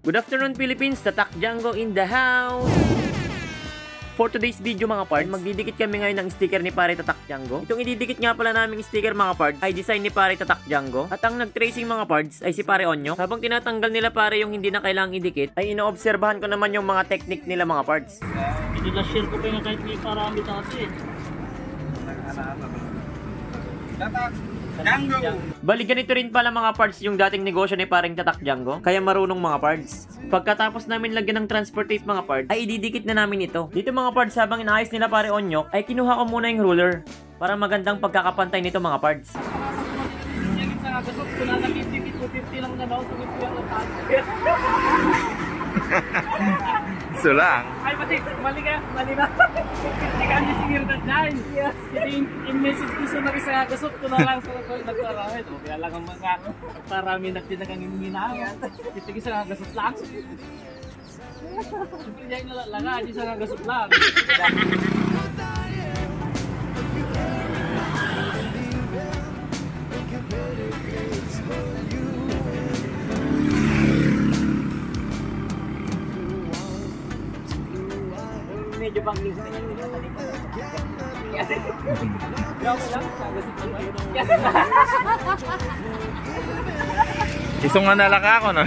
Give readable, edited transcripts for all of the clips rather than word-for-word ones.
Good afternoon Philippines, Tatak Django in the house! For today's video mga pards, magdidikit kami ngayon ng sticker ni Pare Tatak Django. Itong ididikit nga pala naming sticker mga pards ay design ni Pare Tatak Django. At ang nag-tracing mga pards ay si Pare Onyok. Habang tinatanggal nila pare yung hindi na kailangang idikit, ay inoobserbahan ko naman yung mga technique nila mga pards. Hindi na share ko pa yung kahit may parami dati. Tatak Django! Bali ganito rin pala mga pards yung dating negosyo ni Pareng Tatak Django. Kaya marunong mga pards. Pagkatapos namin lagyan ng transport tape mga pards, ay ididikit na namin ito. Dito mga pards, habang inaayos nila Pare Onyok, ay kinuha ko muna yung ruler para magandang pagkakapantay nito mga pards. Yung sa gasot ko na 50 lang na daw sa mga So lang. ay pati, mali na. Hindi ka niya singir na dyan. Yes. Yung message ko sa mga sa gasot ko na lang sa nagparami. Kaya lang ang mga parami na tinakang iminaw. Hindi sa gasot lang. Siyempre niya yung nalalaga, hindi sa gasot lang. Medyo bang link na yun. Isong nga nalaka ako, no?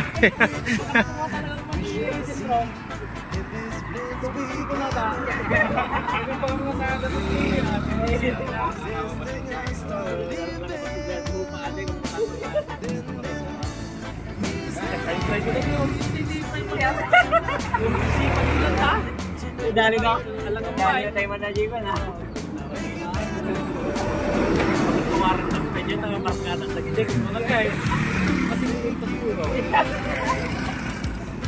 Dali na. Alam ko ba? Dali na tayo manajiban ha. Kumaran ng medyo tayo markada sa gilig. Mga guys, kasi hindi ito siguro.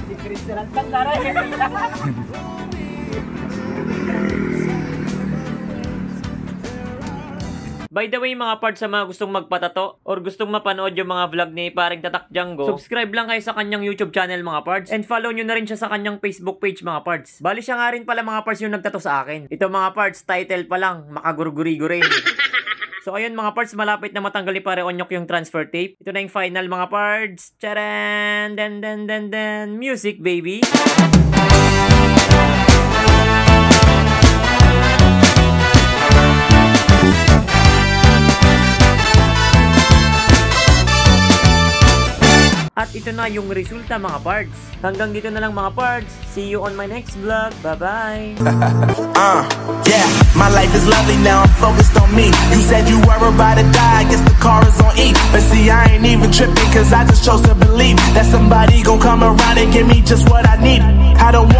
Si Chris na lang tara. By the way mga pards, sa mga gustong magpatato or gustong mapanood yung mga vlog ni Pareng Tatak Django, subscribe lang kayo sa kanyang YouTube channel mga pards, and follow nyo na rin siya sa kanyang Facebook page mga pards. Bali siya nga rin pala mga pards yung nagtato sa akin. Ito mga pards, title pa lang, makagurguri-guri. So ayun mga pards, malapit na matanggal ni Pare Onyok yung transfer tape. Ito na yung final mga pards. Charan! Dan music baby! At ito na yung resulta mga pards. Hanggang dito na lang mga pards. See you on my next vlog. Bye-bye. Yeah, my life is lovely now, I'm focused on me. You said you were about to die, I guess the car is on E. But see, I ain't even tripping, cause I just chose to believe that somebody gon' come around and give me just what I need. I don't want